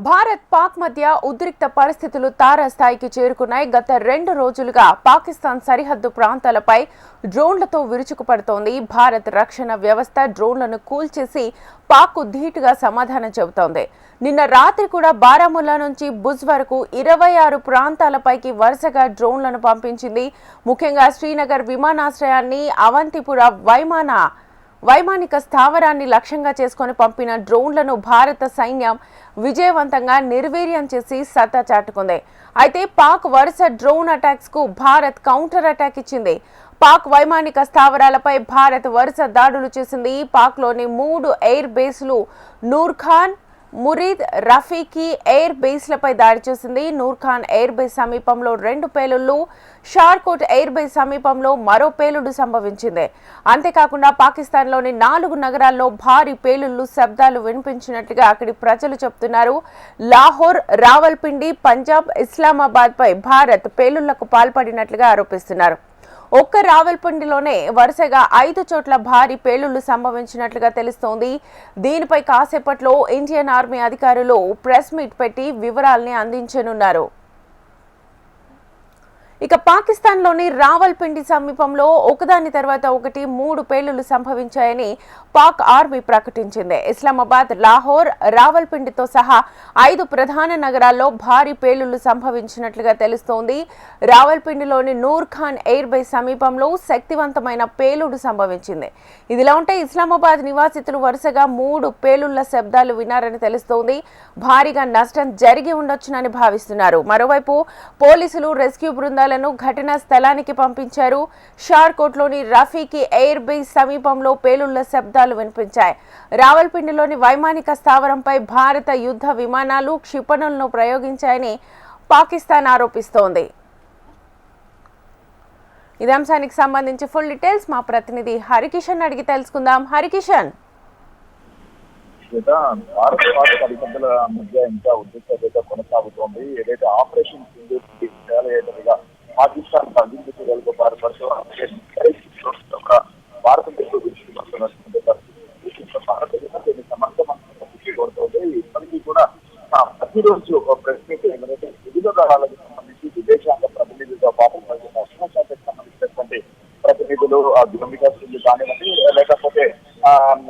భారత్ పాక్ మధ్య ఉద్రిక్త పరిస్థితులు తారస్థాయికి చేరుకున్నాయి. గత 2 రోజులుగా పాకిస్తాన్ సరిహద్దు ప్రాంతాలపై డ్రోన్లతో విరుచుకుపడుతోంది. భారత్ రక్షణ వ్యవస్థ డ్రోన్లను కూల్చేసి పాక్కు ధీటుగా సమాధానం చెబుతోంది. నిన్న రాత్రి కూడా బారాముల్లా నుంచి భుజ్ వరకు 26 ప్రాంతాలపైకి వరుసగా డ్రోన్లను పంపించింది. ముఖ్యంగా శ్రీనగర్ విమానాశ్రయాన్ని, అవంతిపుర వైమానిక స్థావరాన్ని లక్ష్యంగా చేసుకుని పంపిన డ్రోన్లను భారత సైన్యం విజయవంతంగా నిర్వీర్యం చేసి సత్తా చాటుకుంది. అయితే పాక్ వరుస డ్రోన్ అటాక్స్ కు భారత్ కౌంటర్ అటాక్ ఇచ్చింది. పాక్ వైమానిక స్థావరాలపై భారత్ వరుస దాడులు చేసింది. పాక్లోని 3 ఎయిర్ బేస్లు నూర్ఖాన్, మురీద్, రఫీకి ఎయిర్ బేస్లపై దాడి చేసింది. నూర్ఖాన్ ఎయిర్ బేస్ సమీపంలో 2 పేలుళ్లు, షార్కోట్ ఎయిర్ బేస్ సమీపంలో మరో పేలుడు సంభవించింది. అంతేకాకుండా పాకిస్తాన్లోని 4 నగరాల్లో భారీ పేలుళ్లు శబ్దాలు వినిపించినట్లుగా అక్కడి ప్రజలు చెబుతున్నారు. లాహోర్, రావల్పిండి, పంజాబ్, ఇస్లామాబాద్ పై భారత్ పేలుళ్లకు పాల్పడినట్లుగా ఆరోపిస్తున్నారు. ఒక్క రావల్పిండిలోనే వరుసగా 5 చోట్ల భారీ పేలుళ్లు సంభవించినట్లుగా తెలుస్తోంది. దీనిపై కాసేపట్లో ఇండియన్ ఆర్మీ అధికారులు ప్రెస్ మీట్ పెట్టి వివరాల్ని అందించనున్నారు. ఇక పాకిస్తాన్లోని రావల్పిండి సమీపంలో ఒకదాని తర్వాత ఒకటి 3 పేలుళ్లు సంభవించాయని పాక్ ఆర్మీ ప్రకటించింది. ఇస్లామాబాద్, లాహోర్, రావల్పిండితో సహా 5 ప్రధాన నగరాల్లో భారీ పేలుళ్లు సంభవించినట్లుగా తెలుస్తోంది. రావల్పిండిలోని నూర్ఖాన్ ఎయిర్ బేస్ సమీపంలో శక్తివంతమైన పేలుడు సంభవించింది. ఇదిలా ఉంటే ఇస్లామాబాద్ నివాసితులు వరుసగా 3 పేలుళ్ల శబ్దాలు విన్నారని తెలుస్తోంది. భారీగా నష్టం జరిగి ఉండొచ్చునని భావిస్తున్నారు. మరోవైపు పోలీసులు రెస్క్యూ బృందాలు ఘటనా స్థలానికి పంపించారు. షార్కోట్లోని రఫీకి ఎయిర్ బేస్ సమీపంలో పేలుళ్ల శబ్దాలు వినిపించాయి. రావల్పిండిలోని వైమానిక స్థావరంపై భారత యుద్ధ విమానాలు క్షిపణులను ప్రయోగించాయని పాకిస్తాన్ ఆరోపిస్తోంది. ఇదే అంశానికి సంబంధించి ఫుల్ డీటెయిల్స్ మా ప్రతినిధి హరికిషన్ అడిగి తెలుసుకుందాం. హరికిషన్, భారత పాక్ సరిహద్దుల మధ్య ఇంకా ఉద్రిక్తత కొనసాగుతోంది. ఏదైతే ఆపరేషన్ సింధూర్ పాకిస్తాన్ తగ్గింపు చర్యలకు పాల్పడుతూ భారతదేశం విరుచుకుపడుతున్నటువంటి పరిస్థితి భారతదేశం సమర్థవంతంగా కోరుతోంది. ఇప్పటికీ కూడా ప్రతిరోజు ప్రెస్ మీట్ ఏమైతే వివిధ దళాలకు సంబంధించి విదేశాంగ ప్రతినిధులతో పాటు రక్షణ శాఖకు సంబంధించినటువంటి ప్రతినిధులు, జమ్మూ సింగ్ కానివ్వండి, లేకపోతే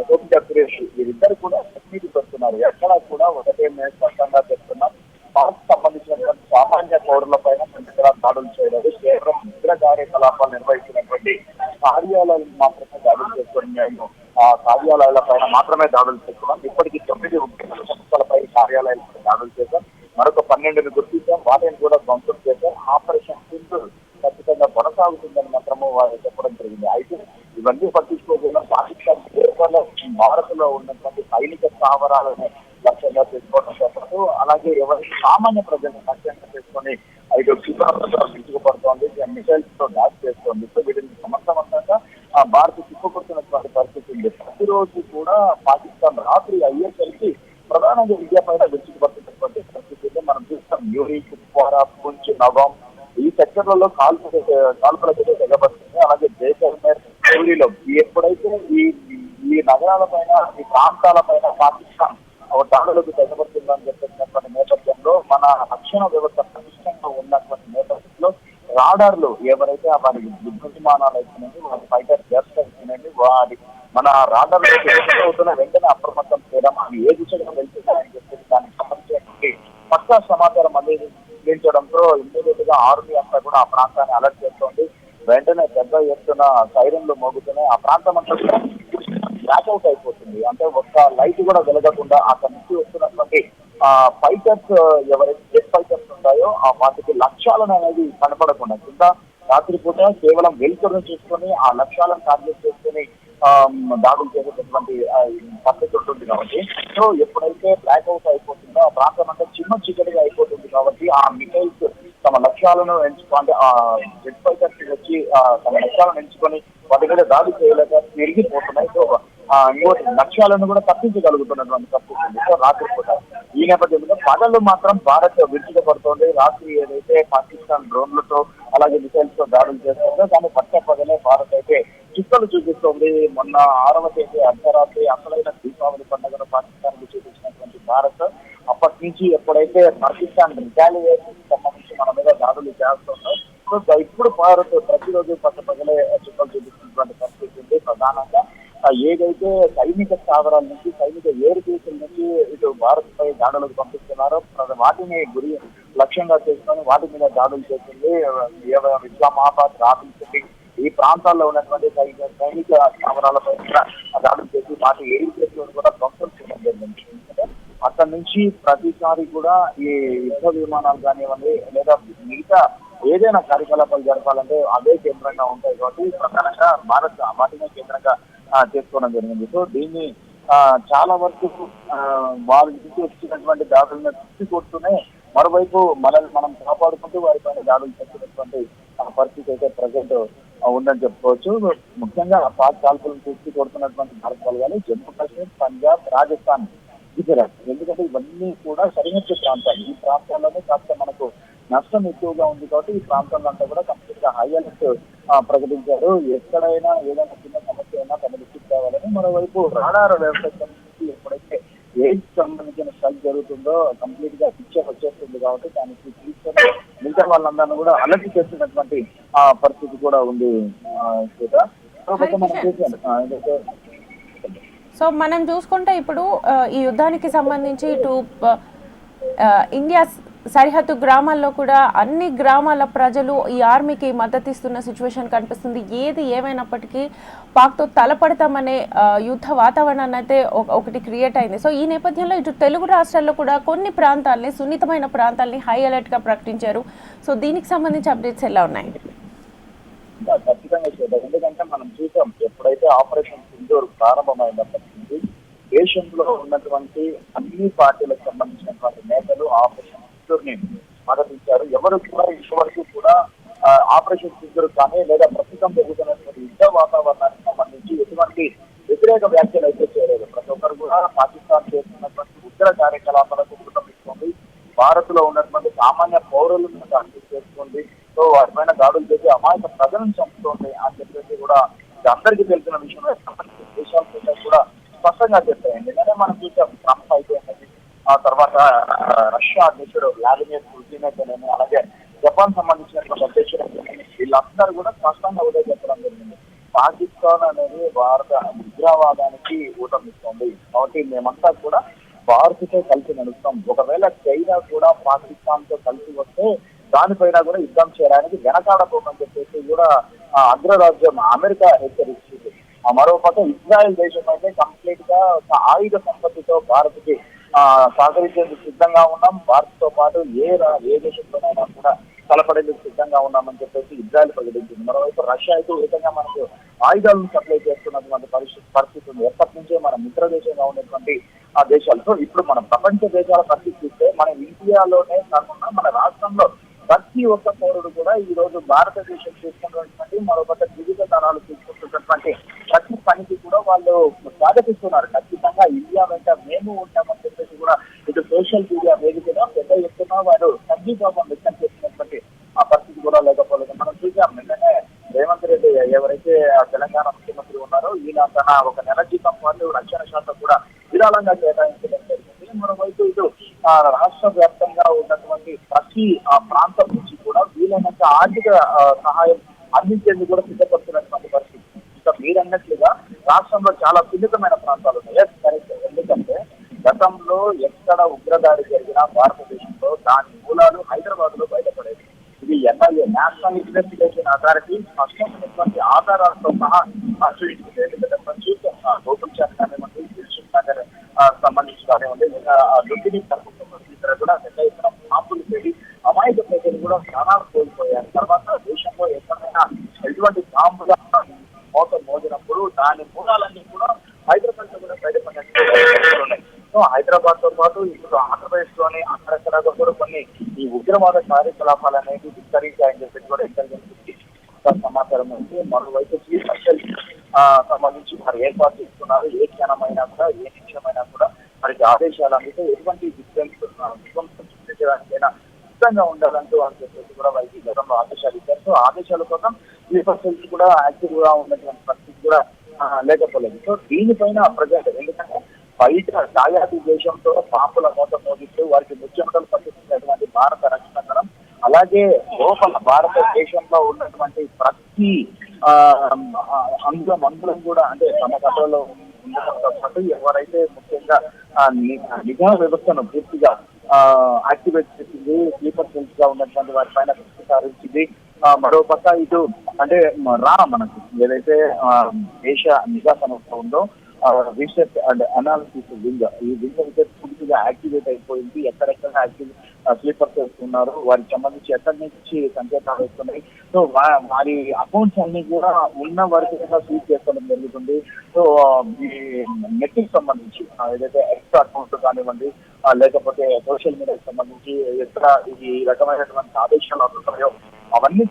గోపికా సురేష్, వీరిద్దరు కూడా ప్రతినిధి పెడుతున్నారు. ఎక్కడా కూడా ఒకటే మేము స్పష్టంగా చెప్తున్నాం, పాక్ సంబంధించినటువంటి సామాన్య పౌరులపైన దాడులు చేయలేదు. కేవలం ఉగ్ర కార్యకలాపాలు నిర్వహించినటువంటి కార్యాలయాలను మాత్రమే దాడులు చేసుకుని మేము ఆ కార్యాలయాల పైన మాత్రమే దాడులు చేస్తున్నాం. ఇప్పటికీ 9 ఉగ్ర సంస్థలపై కార్యాలయాలపై దాడులు చేశాం. మరొక 12ని గుర్తించాం. వాటిని కూడా ధ్వంసం చేశాం. ఆపరేషన్ సింధూర్ ఖచ్చితంగా కొనసాగుతుందని మాత్రము వారు చెప్పడం జరిగింది. అయితే ఇవన్నీ పట్టించుకోకుండా పాకిస్తాన్ కేవలం భారత్ లో ఉన్నటువంటి సైనిక స్థావరాలను లక్ష్యంగా చేసుకోవడంతో పాటు అలాగే ఎవరికి సామాన్య ప్రజలను లక్ష్యంగా చేసుకొని 5 క్షిపణులతో విరుచుకుపడుతోంది, మిసైల్స్ తో దాడి చేస్తోంది. సో వీటిని సమర్థవంతంగా భారత్ తిప్పుకొడుతున్నటువంటి పరిస్థితి ఉంది. ప్రతిరోజు కూడా పాకిస్తాన్ రాత్రి అయ్యేసరికి ప్రధానంగా ఇండియా పైన విరుచుకుపడుతున్నటువంటి పరిస్థితుల్లో మనం చూస్తాం. న్యూరి, కుప్వారా, పూంచ్, నవాం ఈ సెక్టర్లలో కాల్పులకైతే తెగబడుతుంది. అలాగే జైసల్మేర్, ఢిల్లీలో ఎప్పుడైతే ఈ నగరాల పైన, ఈ ప్రాంతాల పైన పాకిస్తాన్ దాడులకు తెగబడుతుందని చెప్పినటువంటి నేపథ్యంలో మన రక్షణ వ్యవస్థ పటిష్టంగా ఉన్నటువంటి నేపథ్యంలో రాడార్లు ఎవరైతే వారి యుద్ధ విమానాలు అయిపోయినండి, వారి ఫైటర్ జెట్స్ అయిపోయినండి, వారి మన రాడార్లు అవుతున్న వెంటనే అప్రమత్తం చేయడం, అవి ఏ దిశగా వెళ్తున్నాయని చెప్పేసి దానికి సంబంధించినటువంటి పక్కా సమాచారం అందించడంతో ఇమ్మీడియట్ గా ఆర్మీ అంతా కూడా ఆ ప్రాంతాన్ని అలర్ట్ చేస్తోంది. వెంటనే పెద్ద ఎత్తున సైరన్లు మోగుతున్నాయి. ఆ ప్రాంతం అంతా కూడా బ్లాక్అవుట్ అయిపోతుంది. అంటే ఒక్క లైట్ కూడా వెలగకుండా అక్కడి నుంచి వస్తున్నటువంటి ఫైటర్స్ ఎవరైతే జెట్ ఫైటర్స్ ఉంటాయో వాటికి లక్ష్యాలను అనేది కనపడకుండా కింద రాత్రిపూట కేవలం వెలుతురును చూసుకొని ఆ లక్ష్యాలను టార్గెట్ చేసుకుని దాడులు చేసేటటువంటి పద్ధతి ఉంటుంది కాబట్టి, సో ఎప్పుడైతే బ్లాక్అవుట్ అయిపోతుందో ఆ ప్రాంతం అంతా చిన్న చీకటిగా అయిపోతుంది కాబట్టి ఆ మిసైల్స్ తమ లక్ష్యాలను ఎంచుకుంటే ఆ జెట్ ఫైటర్స్ వచ్చి తమ లక్ష్యాలను ఎంచుకొని వాటి మీద దాడి చేయలేక తిరిగిపోతున్నాయి. సో ఇంకోటి లక్ష్యాలను కూడా తప్పించగలుగుతున్నటువంటి పరిస్థితి ఉంది. సో రాత్రిపూట ఈ నేపథ్యంలో పగలు మాత్రం భారత్ విరుచుకుపడుతోంది. రాత్రి ఏదైతే పాకిస్తాన్ డ్రోన్లతో అలాగే మిసైల్స్ తో దాడులు చేస్తుందో దాన్ని పగలే భారత్ అయితే చుక్కలు చూపిస్తోంది. మొన్న 6వ తేదీ అర్ధరాత్రి అసలైన దీపావళి పండుగను పాకిస్తాన్ కు చూపించినటువంటి భారత్ అప్పటి నుంచి ఎప్పుడైతే పాకిస్తాన్ రిటాలియేషన్ సంబంధించి మన మీద దాడులు చేస్తుందో సో ఇప్పుడు భారత్ ప్రతిరోజు పగలే చుక్కలు చూపిస్తున్నటువంటి పరిస్థితి ఉంది. ప్రధానంగా ఏదైతే సైనిక స్థావరాల నుంచి సైనిక ఏరు కేసుల నుంచి ఇటు భారత్ పై దాడులకు పంపిస్తున్నారో వాటిని గురి లక్ష్యంగా చేసుకొని వాటి మీద దాడులు చేస్తుంది. ఇస్లామాబాద్, రాబిన్సిటీ ఈ ప్రాంతాల్లో ఉన్నటువంటి సైనిక స్థావరాలపై కూడా దాడులు చేసి వాటి ఏరు కేసులను కూడా ధ్వంసం చేయడం జరిగింది. అక్కడి నుంచి ప్రతిసారి కూడా ఈ యుద్ధ విమానాలు కానివ్వండి లేదా మిగతా ఏదైనా కార్యకలాపాలు జరపాలంటే అదే కేంద్రంగా ఉంటాయి కాబట్టి ప్రధానంగా భారత్ వాటినే కేంద్రంగా చేసుకోవడం జరిగింది. సో దీన్ని చాలా వరకు వారి నుంచి వచ్చినటువంటి దాడులను కొడుతూనే మరోవైపు మనల్ని మనం కాపాడుకుంటూ వారిపైన దాడులు చేస్తున్నటువంటి పరిస్థితి అయితే ప్రజెంట్ ఉందని చెప్పుకోవచ్చు. ముఖ్యంగా పాక్ కాల్పులను తీసుకు కొడుతున్నటువంటి భారత బలగాలు జమ్మూ కాశ్మీర్, పంజాబ్, రాజస్థాన్, గుజరాత్ ఎందుకంటే ఇవన్నీ కూడా సరిహద్దు ప్రాంతాలు. ఈ ప్రాంతాల్లోనే కాస్త మనకు నష్టం ఎక్కువగా ఉంది కాబట్టి ఈ ప్రాంతంలో అంతా కూడా కంప్లీట్ గా హై అలర్ట్ ప్రకటించారు. ఎక్కడైనా ఏదైనా చిన్న సమస్య అయినా తమ దృష్టికి కావాలని. మరోవైపు రాడార్ వ్యవస్థకు సంబంధించి ఎప్పుడైతే ఎయిడ్ సంబంధించిన స్ట్రైక్ జరుగుతుందో కంప్లీట్ గా పిక్చర్ వచ్చేస్తుంది కాబట్టి దానికి తీసుకొని మిగతా వాళ్ళందరినీ కూడా అలర్ట్ చేస్తున్నటువంటి పరిస్థితి కూడా ఉంది. సో మనం చూసుకుంటే ఇప్పుడు ఈ యుద్ధానికి సంబంధించి ఇటు ఇండియా సరిహద్దు గ్రామాల్లో కూడా అన్ని గ్రామాల ప్రజలు ఈ ఆర్మీకి మద్దతు ఇస్తున్న సిచ్యువేషన్ కనిపిస్తుంది. ఏది ఏమైనప్పటికీ పాక్తో తలపడతామనే యుద్ధ వాతావరణాన్ని అయితే ఒకటి క్రియేట్ అయింది. సో ఈ నేపథ్యంలో ఇటు తెలుగు రాష్ట్రాల్లో కూడా కొన్ని ప్రాంతాలని సున్నితమైన ప్రాంతాలని హై అలర్ట్ గా ప్రకటించారు. సో దీనికి సంబంధించి అప్డేట్స్ ఎలా ఉన్నాయి? ఖచ్చితంగా చూద్దాం. ఎందుకంటే మనం చూసాం ఎప్పుడైతే ఆపరేషన్ సింధూర్ ప్రారంభమైనప్పటి నుంచి దేశంలో ఉన్నటువంటి అన్ని పార్టీలకు సంబంధించినటువంటి నేతలు ఆపరేషన్ సింధూర్ ని మద్దతించారు. ఎవరు కూడా ఇప్పటివరకు కూడా ఆపరేషన్ సింధూర్ కానీ లేదా ప్రస్తుతం జరుగుతున్నటువంటి యుద్ధ వాతావరణానికి సంబంధించి ఎటువంటి వ్యతిరేక వ్యాఖ్యలు అయితే చేయలేదు. ప్రతి ఒక్కరు కూడా పాకిస్తాన్ చేస్తున్నటువంటి ఉగ్ర కార్యకలాపాలకు కుటుంబిస్తుంది. భారత్ లో ఉన్నటువంటి సామాన్య పౌరులను అర్థం చేసుకోండి. సో వాటిపైన దాడులు చేసి అమాయక ప్రజలను చంపుతోంది అని చెప్పేసి కూడా అందరికీ తెలిసిన విషయం. దేశాల కూడా స్పష్టంగా చెప్పాయి. ఎందుకంటే మనం చూసాం ట్రంప్ అయిపోయింది, ఆ తర్వాత రష్యా అధ్యక్షుడు వ్లాదిమిర్ పుతిన్ అయితేనేమి, అలాగే జపాన్ సంబంధించినటువంటి అధ్యక్షుడు వీళ్ళందరూ కూడా స్పష్టంగా ఉదయం చెప్పడం జరిగింది. పాకిస్తాన్ అనేది భారత ఉగ్రవాదానికి ఊతమిస్తోంది కాబట్టి మేమంతా కూడా భారత్ తో కలిసి నడుస్తాం. ఒకవేళ చైనా కూడా పాకిస్తాన్ తో కలిసి వస్తే దానిపైన కూడా యుద్ధం చేయడానికి వెనకాడబోమని చెప్పేసి కూడా అగ్రరాజ్యం అమెరికా హెచ్చరించింది. మరోపక్క ఇజ్రాయెల్ దేశం అయితే కంప్లీట్ గా ఆయుధ సంపత్తితో భారత్ కి సహకరించేందుకు సిద్ధంగా ఉన్నాం. భారత్ తో పాటు ఏ దేశంతోనైనా కూడా తలపడేందుకు సిద్ధంగా ఉన్నామని చెప్పేసి ఇజ్రాయెల్ ప్రకటించింది. మరోవైపు రష్యా అయితే ఏకంగా మనకు ఆయుధాలను సప్లై చేస్తున్నటువంటి పరిస్థితి ఉంది. ఎప్పటి నుంచే మన మిత్ర దేశంగా ఉన్నటువంటి ఆ దేశాలు. సో ఇప్పుడు మన ప్రపంచ దేశాల పరిస్థితి చూస్తే మన ఇండియాలోనే కాకుండా మన రాష్ట్రంలో ప్రతి ఒక్క పౌరుడు కూడా ఈ రోజు భారతదేశం చూసుకున్నటువంటి మరొక వివిధ తరాలు చూసుకుంటున్నటువంటి ప్రతి పనికి కూడా వాళ్ళు స్వాగతిస్తున్నారు. ఖచ్చితంగా ఇండియా వెంట మేము ఉంటామని చెప్పేసి కూడా ఇటు సోషల్ మీడియా వేదికగా పెద్ద ఎత్తున వారు సంఘీభావం వ్యక్తం చేసినటువంటి ఆ పరిస్థితి కూడా లేకపోలేదు. మనం చూసాం నిన్ననే రేవంత్ రెడ్డి ఎవరైతే తెలంగాణ ముఖ్యమంత్రి ఉన్నారో ఈయన తన ఒక నెల జీతం పాటు రక్షణ శాఖ కూడా విరాళంగా కేటాయించడం జరిగింది. మరోవైపు ఇటు రాష్ట్ర వ్యాప్తంగా ఉన్నటువంటి ప్రతి ప్రాంతం నుంచి కూడా వీలైనంత ఆర్థిక సహాయం అందించేందుకు కూడా సిద్ధపడుతున్నటువంటి పరిస్థితి. ఇంకా మీరన్నట్లుగా రాష్ట్రంలో చాలా సున్నితమైన ప్రాంతాలు ఉన్నాయి. ఎందుకంటే గతంలో ఎక్కడ ఉగ్రదాడి జరిగినా భారతదేశంలో దాని మూలాలు హైదరాబాద్ లో బయటపడేది. ఇది ఎన్ఐఏ నేషనల్ ఇన్వెస్టిగేషన్ అథారిటీ స్పష్టమైనటువంటి ఆధారాలతో సహా గౌతమ్ చాట్ కానివ్వండి, దిల్సుఖ్ నగర్ సంబంధించి కానివ్వండి, లేదా లుంబిని ఇతర కూడా పెద్ద ఎత్తున మాపులు పెట్టి అమాయక ప్రజలు కూడా ప్రాణాలు కోల్పోయారు. తర్వాత దేశంలో ఎక్కడైనా ఎటువంటి బాంబుగా మోసం మోగినప్పుడు దాని మూలాలన్నీ కూడా హైదరాబాద్ లో కూడా బయటపడినట్టు ఉన్నాయి. సో హైదరాబాద్ తో పాటు ఇప్పుడు ఆంధ్రప్రదేశ్ లోని అక్కడక్కడ కూడా కొన్ని ఈ ఉగ్రవాద కార్యకలాపాలు అనేవి విస్తరించాయని చెప్పి కూడా ఇంటెలిజెన్స్ సమాచారం ఉంది. మరోవైపు సంబంధించి మరి ఏర్పాటు చేస్తున్నారు. ఏ క్షణమైనా కూడా ఏ నిమిషమైనా కూడా మనకి ఆదేశాలు అందుకే ఎటువంటి విధ్వంసం సృష్టించడానికైనా సిద్ధంగా ఉండాలంటూ అని చెప్పేసి కూడా వారికి గతంలో ఆదేశాలు ఇచ్చారు. సో ఆదేశాల కోసం స్లీపర్ సెల్స్ కూడా యాక్టివ్ గా ఉన్నటువంటి పరిస్థితి కూడా లేకపోలేదు. సో దీనిపైన ప్రజెంట్ ఎందుకంటే బయట దాయాది దేశంతో పాపుల మూత మోగిస్తూ వారికి ముఖ్యమంత్రులు పట్టిస్తున్నటువంటి భారత రక్షణ దళం, అలాగే లోపల భారతదేశంలో ఉన్నటువంటి ప్రతి మందులను కూడా అంటే తమ కథలో ఉండడంతో పాటు ఎవరైతే ముఖ్యంగా నిఘా వ్యవస్థను పూర్తిగా యాక్టివేట్ చేసింది, స్లీపర్ సెల్స్ గా ఉన్నటువంటి వారి పైన దృష్టి సారించింది. మరో పక్క ఇటు అంటే మనకు ఏదైతే దేశ నిఘా సంస్థ ఉందో రీసెర్చ్ అండ్ అనాలిసిస్ వింగ్, ఈ వింగ్ అయితే పూర్తిగా యాక్టివేట్ అయిపోయింది. ఎక్కడెక్కడ స్లీపర్ సెల్స్ ఉన్నారు, వారికి సంబంధించి ఎక్కడి నుంచి సంకేతాలు వస్తున్నాయి, సో వారి అకౌంట్స్ అన్ని కూడా ఉన్న వరకు స్వీప్ చేసుకోవడం జరుగుతుంది. సో ఈ నెట్ కి సంబంధించి ఏదైతే ఎక్స్ట్రా అకౌంట్ కానివ్వండి, లేకపోతే సోషల్ మీడియాకి సంబంధించి ఎక్కడ ఈ రకమైనటువంటి ఆదేశాలు అందుతున్నాయో అవన్నీ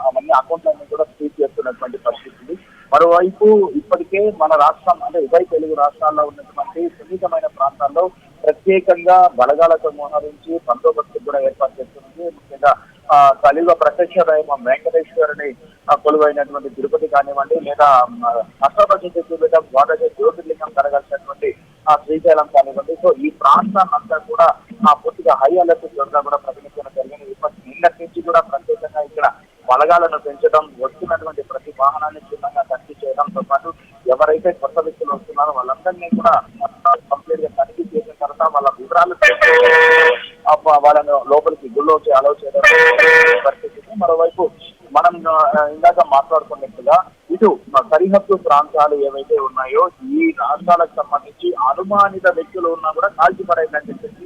అవన్నీ అకౌంట్లన్నీ కూడా స్వీప్ చేస్తున్నటువంటి పరిస్థితి. మరోవైపు ఇప్పటికే మన రాష్ట్రం అంటే ఉభయ తెలుగు రాష్ట్రాల్లో ఉన్నటువంటి సున్నితమైన ప్రాంతాల్లో ప్రత్యేకంగా బలగాలతో మోహరించి బందోబస్తు కూడా ఏర్పాటు చేస్తుంది. ముఖ్యంగా కలియుగ ప్రత్యక్ష దైవం వెంకటేశ్వరుని కొలువైనటువంటి తిరుపతి కానివ్వండి, లేదా అష్టపీఠం ద్వాదశ జ్యోతిర్లింగం జరగాల్సినటువంటి శ్రీశైలం కానివ్వండి, సో ఈ ప్రాంతాన్ని అంతా కూడా పూర్తిగా హై అలర్ట్ జోన్గా కూడా ప్రకటించడం జరిగింది. నిన్నటి నుంచి కూడా ప్రత్యేకంగా ఇక్కడ బలగాలను పెంచడం, వస్తున్నటువంటి ప్రతి వాహనాన్ని క్షుణ్ణంగా తనిఖీ చేయడంతో పాటు ఎవరైతే కొత్త వ్యక్తులు వస్తున్నారో వాళ్ళందరినీ కూడా కంప్లీట్ గా తనిఖీ చేసిన తర్వాత వాళ్ళ వివరాలు వాళ్ళను లోపలికి గుళ్ళోకి అలౌ చేయడం పరిస్థితి. మరోవైపు మనం ఇందాక మాట్లాడుకున్నట్టుగా ఇటు సరిహద్దు ప్రాంతాలు ఏవైతే ఉన్నాయో ఈ రాష్ట్రాలకు సంబంధించి అనుమానిత వ్యక్తులు ఉన్నా కూడా కాల్చిపడేదని చెప్పేసి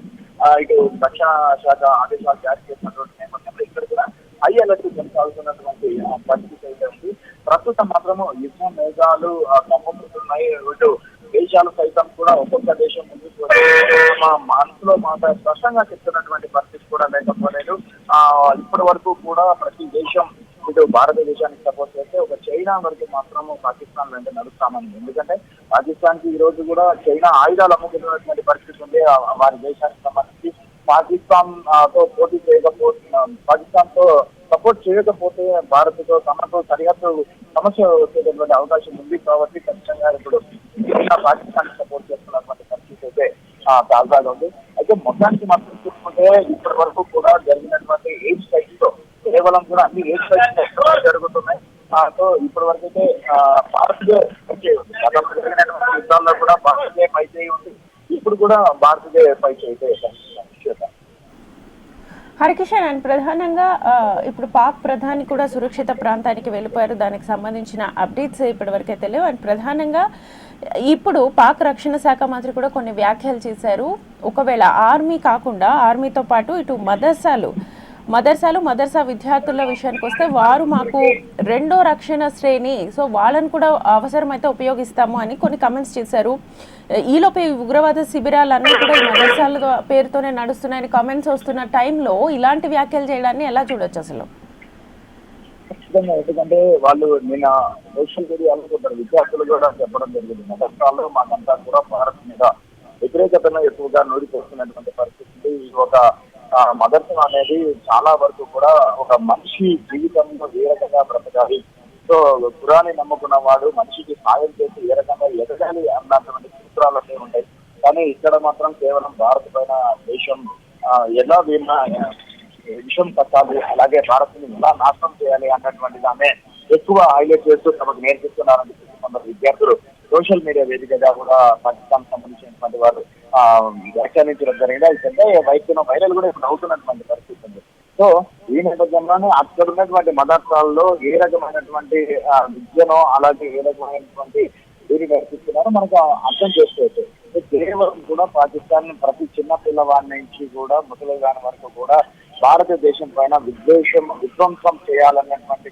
ఇటు రక్షణ శాఖ ఆదేశాలు జారీ చేసినటువంటి నేపథ్యంలో ఇక్కడ కూడా హై అలర్ట్ కొనసాగుతున్నటువంటి పరిస్థితి అయితే ఉంది. ప్రస్తుతం మాత్రము యుద్ధ మేఘాలు కమ్ముతున్నాయి. ఇటు దేశాలు సైతం కూడా ఒక్కొక్క దేశం ముందు మా మనసులో మాట స్పష్టంగా చెప్తున్నటువంటి పరిస్థితి కూడా లేకపోలేదు. ఇప్పటి వరకు కూడా ప్రతి దేశం ఇటు భారతదేశానికి సపోర్ట్ చేస్తే ఒక చైనా వరకు మాత్రము పాకిస్తాన్ వెంట నడుస్తామని. ఎందుకంటే పాకిస్తాన్ కి ఈ రోజు కూడా చైనా ఆయుధాలు అమ్ముకున్నటువంటి పరిస్థితి ఉంది. వారి దేశానికి సంబంధించి పాకిస్తాన్ తో పోటీ పాకిస్తాన్ తో సపోర్ట్ చేయకపోతే భారత్ తో తమతో సరిహద్దు సమస్య వచ్చేటటువంటి అవకాశం ఉంది. కాబట్టి ఖచ్చితంగా ఇప్పుడు పాకిస్తాన్ సపోర్ట్ చేస్తున్నటువంటి పరిస్థితి అయితే తాజాగా ఉంది. అయితే మొత్తానికి మాత్రం చూసుకుంటే ఇప్పటి వరకు కూడా జరిగినటువంటి ఎయిట్ స్ట్రైక్స్ తో కేవలం కూడా అన్ని ఎయిట్ స్ట్రైక్స్ జరుగుతున్నాయి. సో ఇప్పటి వరకు అయితే భారతీయ గతంలో జరిగినటువంటి యుద్ధాల్లో కూడా భారతీయ పై చేయి ఉంది. ఇప్పుడు కూడా భారతీయ పై చేయి. హరికిషన్ అండ్ ప్రధానంగా ఇప్పుడు పాక్ ప్రధాని కూడా సురక్షిత ప్రాంతానికి వెళ్ళిపోయారు. దానికి సంబంధించిన అప్డేట్స్ ఇప్పటివరకే తెలియవు. అండ్ ప్రధానంగా ఇప్పుడు పాక్ రక్షణ శాఖ మంత్రి కూడా కొన్ని వ్యాఖ్యలు చేశారు. ఒకవేళ ఆర్మీ కాకుండా ఆర్మీతో పాటు ఇటు మదర్సా విద్యార్థుల విషయానికి వస్తే వారు మాకు రెండో రక్షణ శ్రేణి, సో వాళ్ళని కూడా అవసరమైతే ఉపయోగిస్తాము అని కొన్ని కమెంట్స్ చేశారు. ఈలోపే ఉగ్రవాద శిబిరాలన్నీ కూడా ఈ మదర్సాల పేరుతోనే నడుస్తున్నాయని కామెంట్స్ వస్తున్న టైంలో ఇలాంటి వ్యాఖ్యలు చేయడాన్ని ఎలా చూడొచ్చు అసలు? ఖచ్చితంగా, ఎందుకంటే వాళ్ళు నిన్న సోషల్ మీడియాలో కొందరు విద్యార్థులు కూడా చెప్పడం జరిగింది. మదర్సాల్లో మాకంతా కూడా భారత్ మీద వ్యతిరేకతను ఎక్కువగా నోడిపోతున్నటువంటి పరిస్థితి. ఒక మదర్సా అనేది చాలా వరకు కూడా ఒక మనిషి జీవితంలో ఏ రకంగా బ్రతకాలి, సో ఖురాన్ని నమ్ముకున్న వాడు మనిషికి సాయం చేసి ఏ రకంగా ఎదగాలి అన్నటువంటి సూత్రాలన్నీ ఉంటాయి. కానీ ఇక్కడ మాత్రం కేవలం భారత్ పైన దేశం ఎలా విషం కట్టాలి, అలాగే భారత్ని ఎలా నాశనం చేయాలి అన్నటువంటి దాన్ని ఎక్కువ హైలైట్ చేస్తూ తమకు నేర్పిస్తున్నారని చెప్పి కొందరు విద్యార్థులు సోషల్ మీడియా వేదికగా కూడా పాకిస్తాన్ సంబంధించినటువంటి వారు వ్యాఖ్యానించడం జరిగింది. అది పెద్ద వైరల్ కూడా ఇప్పుడు అవుతున్నటువంటి పరిస్థితి ఉంది. సో ఈ నేపథ్యంలోనే అక్కడ ఉన్నటువంటి మదర్సాలలో ఏ రకమైనటువంటి విద్యనో అలాగే ఏ రకమైనటువంటి దీన్ని నేర్పిస్తున్నారో మనకు అర్థం చేసుకోవచ్చు. కేవలం కూడా పాకిస్తాన్ ప్రతి చిన్న పిల్లవాడి నుంచి కూడా ముసలిదాని వరకు కూడా భారతదేశం పైన విధ్వంసం చేయాలన్నటువంటి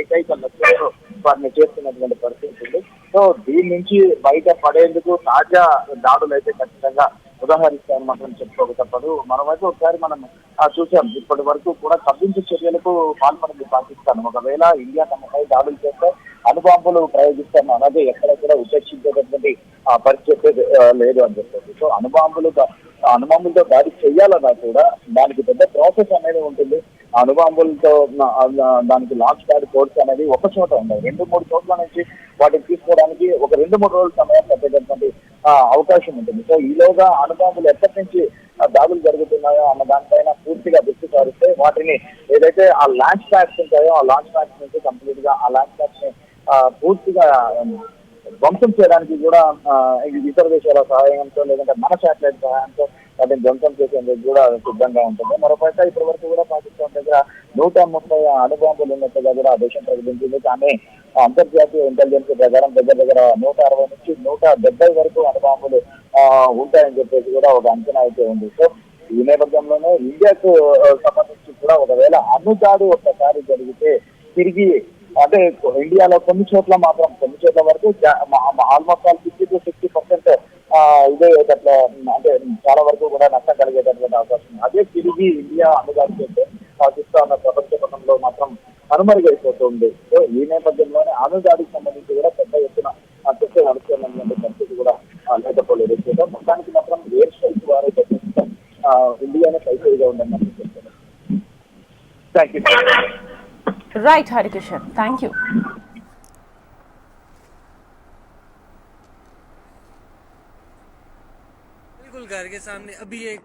ఏకైక లక్ష్యంతో వారిని చేస్తున్నటువంటి పరిస్థితి ఉంది. సో దీని నుంచి బయట పడేందుకు తాజా దాడులు అయితే ఖచ్చితంగా ఉదాహరిస్తాయని మాత్రం చెప్పుకోక తప్పదు. మరోవైపు ఒకసారి మనం చూసాం, ఇప్పటి వరకు కూడా కవ్వింపు చర్యలకు పాల్పడింది పాకిస్తాన్. ఒకవేళ ఇండియా తమపై దాడులు చేస్తే అణుబాంబులు ప్రయోగిస్తాను, అలాగే ఎక్కడెక్కడ ఉపేక్షించేటటువంటి పరిస్థితి లేదు అని చెప్పేసి. సో అణుబాంబులతో దాడి చేయాలన్నా కూడా దానికి పెద్ద ప్రాసెస్ అనేది ఉంటుంది. అణుబాంబులతో దానికి లాంచ్ ప్యాడ్ కోర్స్ అనేది ఒక చోట ఉండదు, 2-3 చోట్ల నుంచి వాటిని తీసుకోవడానికి ఒక 2-3 రోజుల సమయం పట్టేటటువంటి అవకాశం ఉంటుంది. సో ఈలోగా అణుబాంబులు ఎక్కడి నుంచి దాడులు జరుగుతున్నాయో అన్న దానిపైన పూర్తిగా దృష్టి సారిస్తే వాటిని ఏదైతే ఆ లాంచ్ ప్యాడ్స్ ఉంటాయో ఆ లాంచ్ ప్యాడ్స్ నుంచి కంప్లీట్ గా ఆ లాంచ్ ప్యాడ్స్ ని పూర్తిగా ధ్వంసం చేయడానికి కూడా ఇతర దేశాల సహాయంతో లేదంటే మన శాటిలైట్ సహాయంతో వాటిని ధ్వంసం చేసేందుకు కూడా సిద్ధంగా ఉంటుంది. మరోపైన ఇప్పటి వరకు కూడా పాకిస్తాన్ దగ్గర 130 అణుబాంబులు ఉన్నట్టుగా కూడా ఆ దేశం ప్రకటించింది. కానీ అంతర్జాతీయ ఇంటెలిజెన్స్ ప్రకారం దగ్గర దగ్గర 160 నుంచి 170 వరకు అణుబాంబులు ఉంటాయని చెప్పేసి కూడా ఒక అంచనా అయితే ఉంది. సో ఈ నేపథ్యంలోనే ఇండియాకు సంబంధించి కూడా ఒకవేళ అణుదాడి ఒక్కసారి జరిగితే తిరిగి అంటే ఇండియాలో కొన్ని చోట్ల వరకు ఆల్మోస్ట్ ఆల్ 50 to 60% ఇదే అట్లా అంటే చాలా వరకు కూడా నష్టం కలిగేటటువంటి అవకాశం ఉంది. అదే తిరిగి ఇండియా అణుదాడి చేస్తే పాకిస్తాన్ ప్రపంచ పటంలో మాత్రం కనుమరుగైపోతుంది. సో ఈ నేపథ్యంలోనే అణుదాడికి సంబంధించి కూడా పెద్ద ఎత్తున చర్చ నడుస్తున్నటువంటి పరిస్థితి కూడా లేకపోలేదు. మొత్తానికి మాత్రం ఎయిర్ స్ట్రైక్ వారు ఇండియానే సైకిల్గా ఉందని చెప్తున్నారు. Thank you. Right Harikishan, thank you. बिल्कुल घर के सामने अभी एक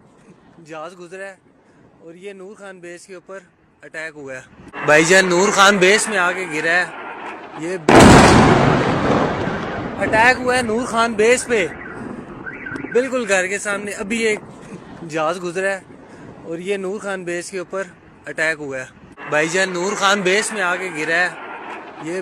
जहाज गुजरा है और ये नूर खान बेस के ऊपर अटैक हुआ है. भाईजान नूर खान बेस में आके गिरा है. ये अटैक हुआ है नूर खान बेस पे. बिल्कुल घर के सामने अभी एक जहाज गुजरा है और ये नूर खान बेस के ऊपर अटैक हुआ है. भाईजान नूर खान बेस में आके गिरा है. ये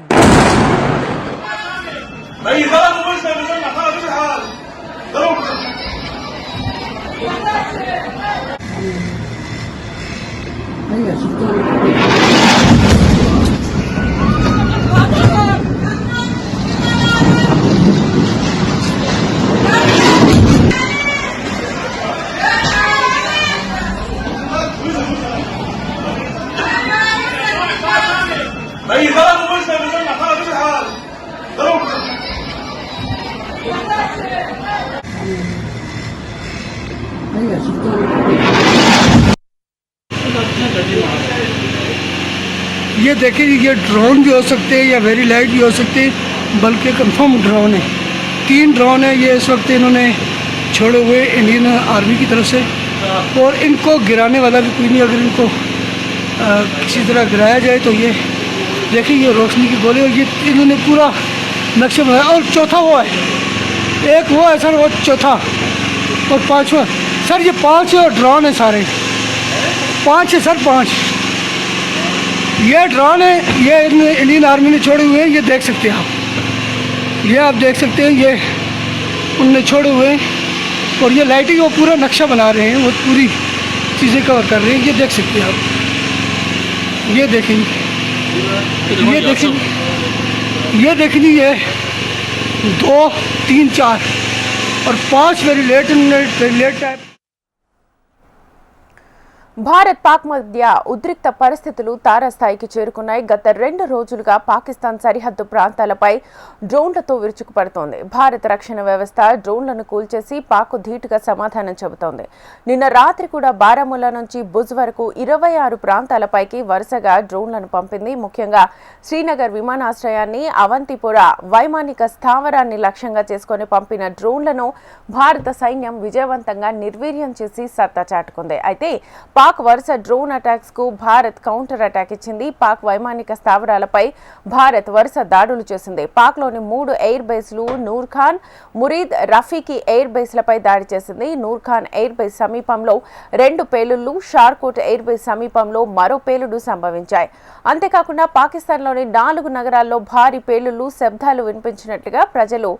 ये देखिए, ये ड्रोन भी हो सकते हैं या वेरी लाइट भी हो सकते हैं, बल्कि कंफर्म ड्रोन है. 3 ड्रोन है ये इस वक्त इन्होंने छोड़े हुए इंडियन आर्मी की तरफ से. और इनको गिराने वाला भी कोई नहीं. अगर इनको किसी तरह गिराया जाए तो ये देखिए, ये रोशनी की गोले और ये इन्होंने पूरा नक्शा बनाया. और चौथा वो है, एक वो है सर, वो चौथा और 5वां. सर ये 5 ड्रोन है, सारे 5 है सर, 5 ये ड्रोन है. ये इंडियन आर्मी ने छोड़े हुए हैं. ये देख सकते हैं आप, ये आप देख सकते हैं, ये उनने छोड़े हुए हैं. और ये लाइटिंग वो पूरा नक्शा बना रहे हैं, वो पूरी चीज़ें कवर कर रहे हैं. ये देख सकते हैं आप, ये देखेंगे, ये देखेंगे, ये देखेंगे. ये 2, 3, 4 और 5 very late type. Bharat Pak మధ్య ఉద్రిక్త పరిస్థితులు తారస్థాయికి చేరుకున్నాయి. గత 2 రోజులుగా పాకిస్తాన్ సరిహద్దు ప్రాంతాలపై డ్రోన్లతో విరుచుకుపడుతోంది. భారత రక్షణ వ్యవస్థ డ్రోన్లను కూల్చేసి పాక్ ధీటుగా సమాధానం చెబుతోంది. నిన్న రాత్రి కూడా బారాముల్లా నుంచి భుజ్ వరకు 26 ప్రాంతాలపైకి వరుసగా డ్రోన్లను పంపింది. ముఖ్యంగా శ్రీనగర్ విమానాశ్రయాన్ని, అవంతిపుర వైమానిక స్థావరాన్ని లక్ష్యంగా చేసుకుని పంపిన డ్రోన్లను భారత సైన్యం విజయవంతంగా నిర్వీర్యం చేసి సత్తా చాటుకుంది. అయితే పాక్ వరుస డ్రోన్ అటాక్స్ కు భారత్ కౌంటర్ అటాక్ ఇచ్చింది. పాక్ వైమానిక స్థావరాలపై భారత్ వరుస దాడులు చేసింది. పాక్ లోని 3 ఎయిర్ బేస్లు నూర్ ఖాన్, మురీద్, రఫీకి ఎయిర్ బేస్లపై దాడి చేసింది. నూర్ ఖాన్ ఎయిర్ బేస్ సమీపంలో 2 పేలుళ్లు, షార్కోట్ ఎయిర్ బేస్ సమీపంలో మరో పేలుడు సంభవించాయి. అంతేకాకుండా పాకిస్తాన్లోని 4 నగరాల్లో భారీ పేలుళ్లు, శబ్దాలు వినిపించినట్లుగా ప్రజలు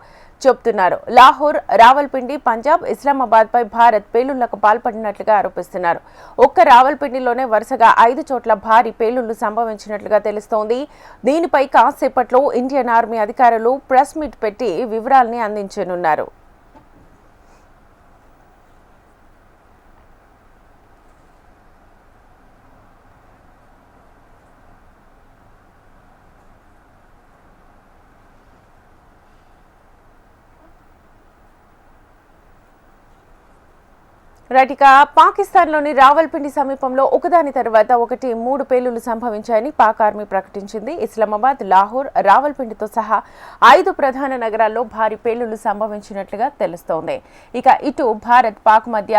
చెబుతున్నారు. లాహోర్, రావల్పిండి, పంజాబ్, ఇస్లామాబాద్ పై భారత్ పేలుళ్లకు పాల్పడినట్లుగా ఆరోపిస్తున్నారు. ఒక్క రావల్పిండిలోనే వరుసగా 5 చోట్ల భారీ పేలుళ్లు సంభవించినట్లుగా తెలుస్తోంది. దీనిపై కాసేపట్లో ఇండియన్ ఆర్మీ అధికారులు ప్రెస్ మీట్ పెట్టి వివరాల్ని అందించనున్నారు. రైట్, ఇక పాకిస్తాన్లోని రావల్పిండి సమీపంలో ఒకదాని తర్వాత ఒకటి 3 పేలుళ్లు సంభవించాయని పాక్ ఆర్మీ ప్రకటించింది. ఇస్లామాబాద్, లాహోర్, రావల్పిండితో సహా 5 ప్రధాన నగరాల్లో భారీ పేలుళ్లు సంభవించినట్లుగా తెలుస్తోంది. ఇక ఇటు భారత్ పాక్ మధ్య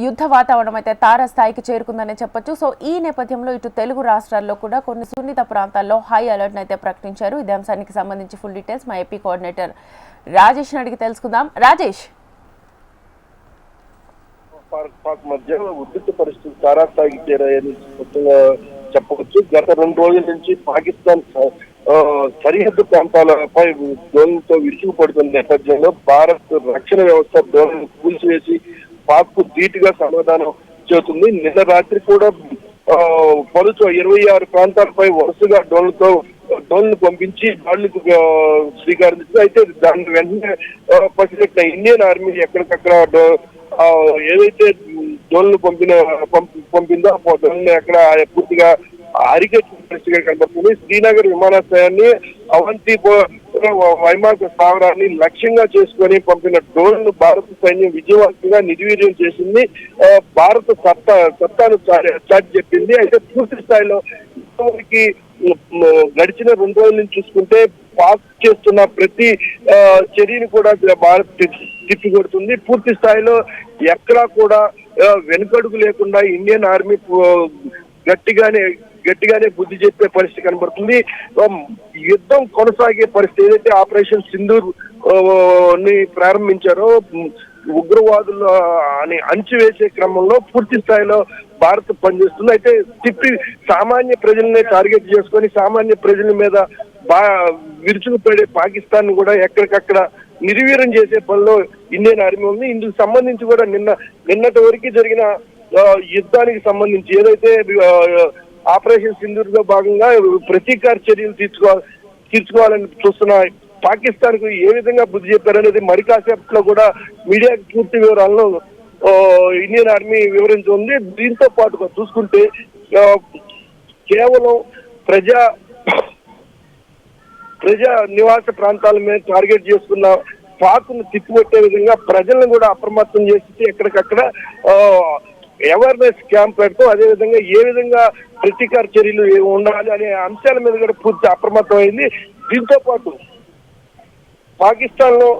యుద్ధ వాతావరణం అయితే తారస్థాయికి చేరుకుందని చెప్పొచ్చు. సో ఈ నేపథ్యంలో ఇటు తెలుగు రాష్ట్రాల్లో కూడా కొన్ని సున్నిత ప్రాంతాల్లో హై అలర్ట్ అయితే ప్రకటించారు. ఇదే అంశానికి సంబంధించి ఫుల్ డీటెయిల్స్ మా ఏపీ కోఆర్డినేటర్ రాజేష్ అడిగి తెలుసుకుందాం. రాజేష్, పాక్ మధ్య ఉద్రిక్త పరిస్థితులు తారాస్థాయికి చేరాయని చెప్పవచ్చు. గత 2 రోజుల నుంచి పాకిస్తాన్ సరిహద్దు ప్రాంతాలపై డ్రోన్లతో విరుచుకుపడుతున్న నేపథ్యంలో భారత్ రక్షణ వ్యవస్థ డ్రోన్లను కూల్చివేసి పాక్ కు ధీటుగా సమాధానం చేస్తుంది. నిన్న రాత్రి కూడా పలుచు 26 ప్రాంతాలపై వరుసగా డ్రోన్లు పంపించి దాడులకు శ్రీకారం. అయితే దాని వెంటనే పసిగట్టిన ఇండియన్ ఆర్మీ ఎక్కడికక్కడ ఏదైతే డ్రోన్లు పంపిందో ఆ డ్రోన్లు అక్కడ పూర్తిగా అరికెట్టిన పరిస్థితిగా కనబడుతుంది. శ్రీనగర్ విమానాశ్రయాన్ని, అవంతి వైమానిక స్థావరాన్ని లక్ష్యంగా చేసుకుని పంపిన డ్రోన్లు భారత సైన్యం విజయవంతంగా నిర్వీర్యం చేసింది. భారత సత్తాను చాటి చెప్పింది. అయితే పూర్తి స్థాయిలో ఇంతవరకు గడిచిన 2 రోజుల నుంచి చూసుకుంటే పాక్ చేస్తున్న ప్రతి చర్యను కూడా భారత్ తిప్పికొడుతుంది. పూర్తి స్థాయిలో ఎక్కడా కూడా వెనుకడుగు లేకుండా ఇండియన్ ఆర్మీ గట్టిగానే బుద్ధి చెప్పే పరిస్థితి కనబడుతుంది. యుద్ధం కొనసాగే పరిస్థితి ఏదైతే ఆపరేషన్ సింధూర్ ని ప్రారంభించారో ఉగ్రవాదులు అని అంచివేసే క్రమంలో పూర్తి స్థాయిలో భారత్ పనిచేస్తుంది. అయితే తిప్పి సామాన్య ప్రజల్ని టార్గెట్ చేసుకొని సామాన్య ప్రజల మీద విరుచుకుపడే పాకిస్తాన్ కూడా ఎక్కడికక్కడ నిర్వీర్యం చేసే పనిలో ఇండియన్ ఆర్మీ ఉంది. ఇందుకు సంబంధించి కూడా నిన్నటి వరకు జరిగిన యుద్ధానికి సంబంధించి ఏదైతే ఆపరేషన్ సింధూర్ లో భాగంగా ప్రతీకార చర్యలు తీర్చుకోవాలని చూస్తున్న పాకిస్తాన్ కు ఏ విధంగా బుద్ధి చెప్పారనేది మరి కాసేపట్లో కూడా మీడియాకి పూర్తి వివరాలను ఇండియన్ ఆర్మీ వివరించింది. దీంతో పాటుగా చూసుకుంటే కేవలం ప్రజా నివాస ప్రాంతాల మీద టార్గెట్ చేసుకున్న పాక్ను తిప్పికొట్టే విధంగా ప్రజలను కూడా అప్రమత్తం చేసి ఎక్కడికక్కడ అవేర్నెస్ క్యాంప్ పెడుతూ అదేవిధంగా ఏ విధంగా ప్రతీకార చర్యలు ఉండాలి అనే అంశాల మీద కూడా పూర్తి అప్రమత్తం అయింది. దీంతో పాటు పాకిస్తాన్ లో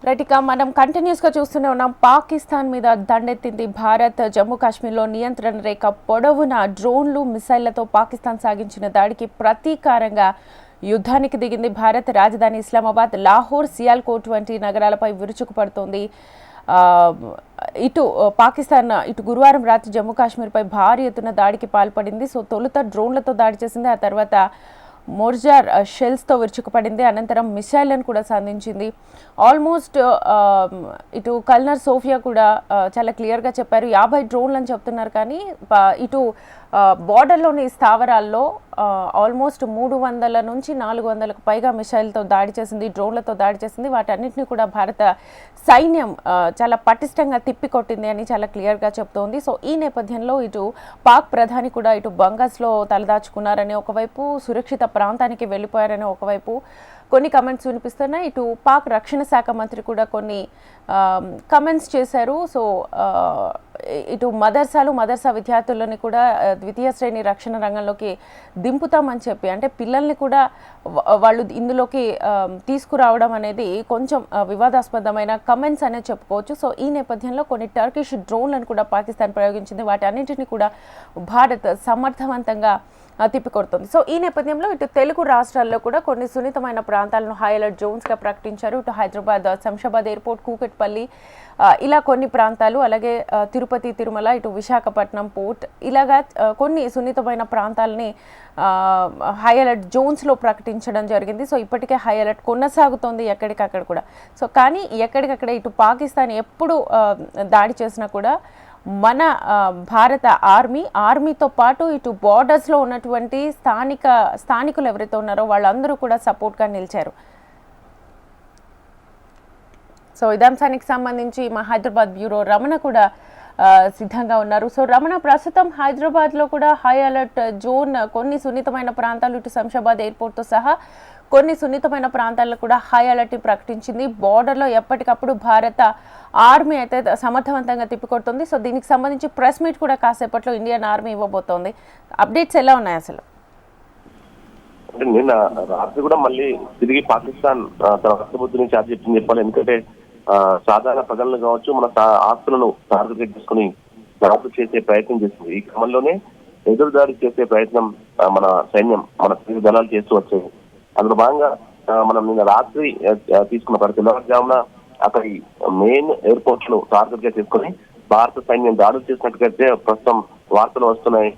రైట్, ఇక మనం కంటిన్యూస్ గా చూస్తూనే ఉన్నాం. పాకిస్తాన్ మీద దండెత్తింది భారత్. జమ్మూ కాశ్మీర్లో నియంత్రణ రేఖ పొడవున డ్రోన్లు, మిసైళ్లతో పాకిస్తాన్ సాగించిన దాడికి ప్రతీకారంగా యుద్ధానికి దిగింది భారత్. రాజధాని ఇస్లామాబాద్, లాహోర్, సియాల్కోట్ వంటి నగరాలపై విరుచుకుపడుతోంది. ఇటు పాకిస్తాన్ గురువారం రాత్రి జమ్మూ కాశ్మీర్పై భారీ ఎత్తున దాడికి పాల్పడింది. సో తొలుత డ్రోన్లతో దాడి చేసింది, ఆ తర్వాత మోర్జార్ షెల్స్తో విరుచుకుపడింది, అనంతరం మిసైళ్లను కూడా సంధించింది. ఆల్మోస్ట్ ఇటు కల్నర్ సోఫియా కూడా చాలా క్లియర్గా చెప్పారు, 50 డ్రోన్లు అని చెప్తున్నారు, కానీ ఇటు బార్డర్లోని స్థావరాల్లో ఆల్మోస్ట్ 300 నుంచి 400కు పైగా మిసైల్తో దాడి చేసింది, డ్రోన్లతో దాడి చేసింది. వాటన్నిటిని కూడా భారత సైన్యం చాలా పటిష్టంగా తిప్పికొట్టింది అని చాలా క్లియర్గా చెప్తోంది. సో ఈ నేపథ్యంలో ఇటు పాక్ ప్రధాని కూడా ఇటు బంగాస్లో తలదాచుకున్నారని ఒకవైపు, సురక్షిత ప్రాంతానికి వెళ్ళిపోయారని ఒకవైపు కొన్ని కమెంట్స్ వినిపిస్తున్నాయి. ఇటు పాక్ రక్షణ శాఖ మంత్రి కూడా కొన్ని కమెంట్స్ చేశారు. సో ఇటు మదర్సా విద్యార్థులని కూడా ద్వితీయ శ్రేణి రక్షణ రంగంలోకి దింపుతామని చెప్పి, అంటే పిల్లల్ని కూడా వాళ్ళు ఇందులోకి తీసుకురావడం అనేది కొంచెం వివాదాస్పదమైన కమెంట్స్ అనేది చెప్పుకోవచ్చు. సో ఈ నేపథ్యంలో కొన్ని టర్కిష్ డ్రోన్లను కూడా పాకిస్తాన్ ప్రయోగించింది. వాటి అన్నింటినీ కూడా భారత్ సమర్థవంతంగా తిప్పికొడుతుంది. సో ఈ నేపథ్యంలో ఇటు తెలుగు రాష్ట్రాల్లో కూడా కొన్ని సున్నితమైన ప్రాంతాలను హై అలర్ట్ జోన్స్గా ప్రకటించారు. ఇటు హైదరాబాద్, శంషాబాద్ ఎయిర్పోర్ట్, కూకట్పల్లి, ఇలా కొన్ని ప్రాంతాలు, అలాగే తిరుపతి, తిరుమల, ఇటు విశాఖపట్నం పోర్ట్, ఇలాగా కొన్ని సున్నితమైన ప్రాంతాలని హై అలర్ట్ జోన్స్లో ప్రకటించడం జరిగింది. సో ఇప్పటికే హై అలర్ట్ కొనసాగుతోంది ఎక్కడికక్కడ కూడా. సో కానీ ఎక్కడికక్కడ ఇటు పాకిస్తాన్ ఎప్పుడు దాడి చేసినా కూడా మన భారత ఆర్మీతో పాటు ఇటు బార్డర్స్లో ఉన్నటువంటి స్థానికులు ఎవరైతే ఉన్నారో వాళ్ళందరూ కూడా సపోర్ట్గా నిలిచారు. సో ఇదంశానికి సంబంధించి మా హైదరాబాద్ బ్యూరో రమణ కూడా సిద్ధంగా ఉన్నారు. సో రమణ, ప్రస్తుతం హైదరాబాద్లో కూడా హై అలర్ట్ జోన్, కొన్ని సున్నితమైన ప్రాంతాలు ఇటు శంషాబాద్ ఎయిర్పోర్ట్తో సహా కొన్ని సున్నితమైన ప్రాంతాల్లో కూడా హై అలర్ట్ ప్రకటించింది. బార్డర్లో ఎప్పటికప్పుడు భారత ఆర్మీ అయితే సమర్థవంతంగా తిప్పికొడుతుంది. సో దీనికి సంబంధించి ప్రెస్ మీట్ కూడా కాసేపట్లో ఇండియన్ ఆర్మీ ఇవ్వబోతోంది. అప్డేట్స్ ఎలా ఉన్నాయి అసలు? అంటే నిన్న రాత్రి కూడా మళ్ళీ తిరిగి పాకిస్తాన్ తన రాష్ట్రపతిని ఛార్జ్ చెప్పింది చెప్పాలి. ఎందుకంటే సాధారణ ప్రజలను కావచ్చు, మన ఆస్తులను టార్గెట్ చేసుకుని దాడులు చేసే ప్రయత్నం చేసింది. ఈ క్రమంలోనే ఎదురుదాడి చేసే ప్రయత్నం మన సైన్యం, మన తెలుగు దళాలు చేస్తూ వచ్చాయి. అందులో భాగంగా మనం నిన్న రాత్రి తీసుకున్న తెల్లవారుజామున అక్కడి మెయిన్ ఎయిర్పోర్ట్ ను టార్గెట్ గా చేసుకుని భారత సైన్యం దాడులు చేసినట్టుగా ప్రస్తుతం వార్తలు వస్తున్నాయి.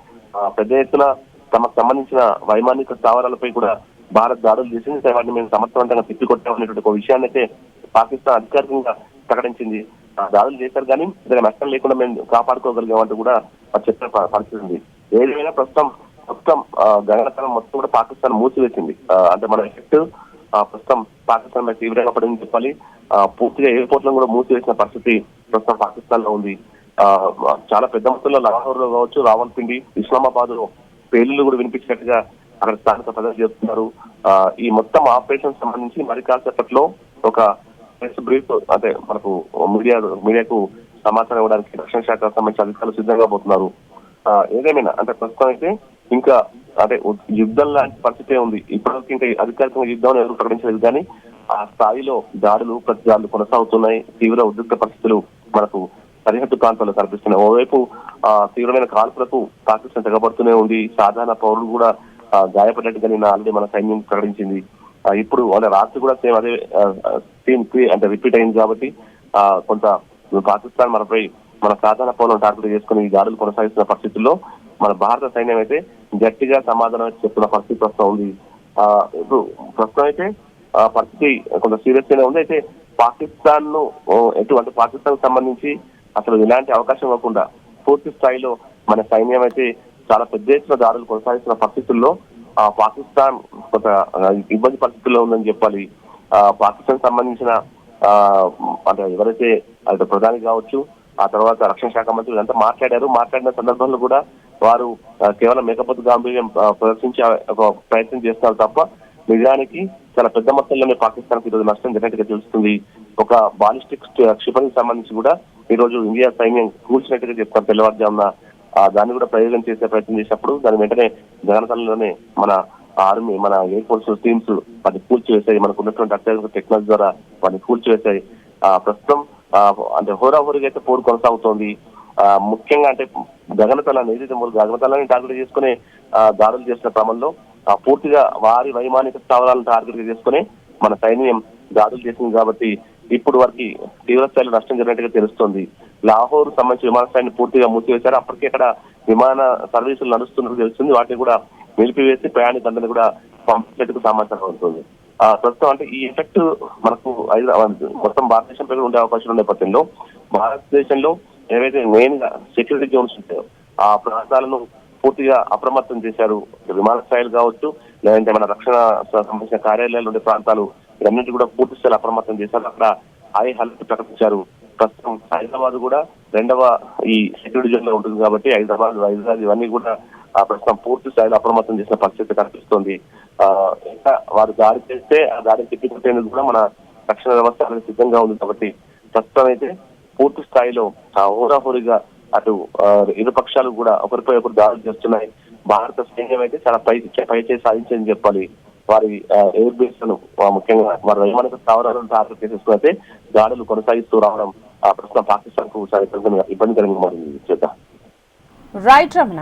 పెద్ద ఎత్తున తమకు సంబంధించిన వైమానిక స్థావరాలపై కూడా భారత్ దాడులు చేసింది. వాటిని మేము సమర్థవంతంగా తిప్పికొట్టామనేటువంటి ఒక విషయాన్ని అయితే పాకిస్తాన్ అధికారికంగా ప్రకటించింది. దాడులు చేశారు కానీ ఇతర నష్టం లేకుండా మేము కాపాడుకోగలిగామంటూ కూడా చెప్పే పరిస్థితి ఉంది. ఏదైనా ప్రస్తుతం మొత్తం గగనతలం మొత్తం కూడా పాకిస్తాన్ మూసివేసింది. అంటే మన ఎఫెక్ట్ ప్రస్తుతం పాకిస్తాన్ తీవ్రంగా పడిందని చెప్పాలి. పూర్తిగా ఎయిర్పోర్ట్లను కూడా మూసివేసిన పరిస్థితి ప్రస్తుతం పాకిస్తాన్ లో ఉంది. చాలా పెద్ద మొత్తంలో లాహోర్ లో కావచ్చు, రావల్పిండి, ఇస్లామాబాద్ లో పేర్లు కూడా వినిపించినట్టుగా అక్కడ స్థానిక ప్రజలు చెప్తున్నారు. ఈ మొత్తం ఆపరేషన్ సంబంధించి మరి కాసేపట్లో ఒక ప్రెస్ బ్రీఫ్ అంటే మనకు మీడియాకు సమాచారం ఇవ్వడానికి రక్షణ శాఖకు సంబంధించిన అధికారులు సిద్ధంగా పోతున్నారు. ఏదేమైనా అంటే ప్రస్తుతం అయితే ఇంకా అంటే యుద్ధం లాంటి పరిస్థితే ఉంది. ఇప్పటివరకు ఇంకా అధికారికంగా యుద్ధం ఎవరు ప్రకటించలేదు కానీ ఆ స్థాయిలో ప్రతిదాడులు కొనసాగుతున్నాయి. తీవ్ర ఉద్రిక్త పరిస్థితులు మనకు సరిహద్దు ప్రాంతాల్లో కనిపిస్తున్నాయి. ఓవైపు తీవ్రమైన కాల్పులకు పాకిస్తాన్ తెగబడుతూనే ఉంది. సాధారణ పౌరులు కూడా గాయపడినట్టుగా నిన్న ఆల్రెడీ మన సైన్యం ప్రకటించింది. ఇప్పుడు అంటే రాత్రి కూడా సేమ్ అదే సీన్ అంటే రిపీట్ అయింది కాబట్టి కొంత పాకిస్తాన్ మనపై మన సాధారణ పౌరులను టార్గెట్ చేసుకుని ఈ దాడులు కొనసాగిస్తున్న పరిస్థితుల్లో మన భారత సైన్యం అయితే గట్టిగా సమాధానం చెప్తున్న పరిస్థితి ప్రస్తుతం ఉంది. ఇప్పుడు ప్రస్తుతం అయితే పరిస్థితి కొంత సీరియస్ గానే ఉంది. అయితే పాకిస్తాన్ ను ఎటువంటి పాకిస్తాన్ సంబంధించి అసలు ఎలాంటి అవకాశం ఇవ్వకుండా పూర్తి స్థాయిలో మన సైన్యం అయితే చాలా పెద్ద ఎత్తున దాడులు కొనసాగిస్తున్న పరిస్థితుల్లో పాకిస్తాన్ కొంత ఇబ్బంది పరిస్థితుల్లో ఉందని చెప్పాలి. పాకిస్తాన్ సంబంధించిన అంటే ఎవరైతే అది ప్రధాని కావచ్చు, ఆ తర్వాత రక్షణ శాఖ మంత్రులు అంతా మాట్లాడిన సందర్భంలో కూడా వారు కేవలం మేకపోతు గాంభీర్యం ప్రదర్శించే ఒక ప్రయత్నం చేస్తున్నారు తప్ప నిజానికి చాలా పెద్ద మొత్తంలోనే పాకిస్తాన్ కి ఈరోజు నష్టం జరిగినట్టుగా తెలుస్తుంది. ఒక బాలిస్టిక్ క్షిపణికి సంబంధించి కూడా ఈ రోజు ఇండియా సైన్యం కూల్చినట్టుగా చెప్తారు తెల్లవారుజామున. దాన్ని కూడా ప్రయోగం చేసే ప్రయత్నం చేసినప్పుడు దాని వెంటనే గగనతలంలోనే మన ఆర్మీ, మన ఎయిర్ ఫోర్స్ టీమ్స్ వాటిని కూల్చివేశాయి. మనకు ఉన్నటువంటి అత్యాధునిక టెక్నాలజీ ద్వారా వాటిని కూల్చివేశాయి. ప్రస్తుతం అంటే హోరాహోరీగా అయితే పోరు కొనసాగుతోంది. ముఖ్యంగా అంటే గగనతలాన్ని ఏదైతే గగనతలాన్ని టార్గెట్ చేసుకుని దాడులు చేసిన క్రమంలో పూర్తిగా వారి వైమానిక స్థావరాలను టార్గెట్ చేసుకుని మన సైన్యం దాడులు చేసింది కాబట్టి ఇప్పుడు వారికి తీవ్ర స్థాయిలో నష్టం జరిగినట్టుగా తెలుస్తోంది. లాహోర్ సంబంధించిన విమానాశ్రయాన్ని పూర్తిగా మూసివేశారు. అప్పటికే ఇక్కడ విమాన సర్వీసులు నడుస్తున్నట్టు తెలుస్తుంది. వాటిని కూడా నిలిపివేసి ప్రయాణికులందరినీ కూడా పంపించేందుకు సమాచారం అవుతుంది. ప్రస్తుతం అంటే ఈ ఎఫెక్ట్ మనకు మొత్తం భారతదేశంపై ఉండే అవకాశం ఉండే నేపథ్యంలో భారతదేశంలో ఏవైతే మెయిన్ గా సెక్యూరిటీ జోన్స్ ఉంటాయో ఆ ప్రాంతాలను పూర్తిగా అప్రమత్తం చేశారు. విమానాశ్రయాలు కావచ్చు, లేదంటే మన రక్షణ సంబంధించిన కార్యాలయాలు ఉండే ప్రాంతాలు ఇవన్నింటి కూడా పూర్తి స్థాయిలో అప్రమత్తం చేశారు. అక్కడ హై అలర్ట్ ప్రకటించారు. ప్రస్తుతం హైదరాబాద్ కూడా రెండవ ఈ సెక్యూరిటీ జోన్ లో ఉంటుంది కాబట్టి హైదరాబాద్, వైజాగ్ ఇవన్నీ కూడా ప్రస్తుతం పూర్తి స్థాయిలో అప్రమత్తం చేసిన పరిస్థితి కనిపిస్తోంది. ఇంకా వారు దాడి చేస్తే ఆ దాడిని తిప్పికొట్టేందుకు కూడా మన రక్షణ వ్యవస్థ సిద్ధంగా ఉంది కాబట్టి ప్రస్తుతం అయితే పూర్తి స్థాయిలో హోరాహోరీగా అటు ఇరు పక్షాలు కూడా ఒకరిపై ఒకరు దాడులు చేస్తున్నాయి. భారత సైన్యం అయితే చాలా పై చేసి సాధించని చెప్పాలి. వారి ఎయిర్ బేస్ లను ముఖ్యంగా వారి వైమానిక స్థావరాలను టార్గెట్ చేసేసుకున్నైతే దాడులు కొనసాగిస్తూ రావడం ప్రస్తుతం పాకిస్తాన్ కు చాలా ఇబ్బంది కలిగి మారింది. రైట్ రమణ.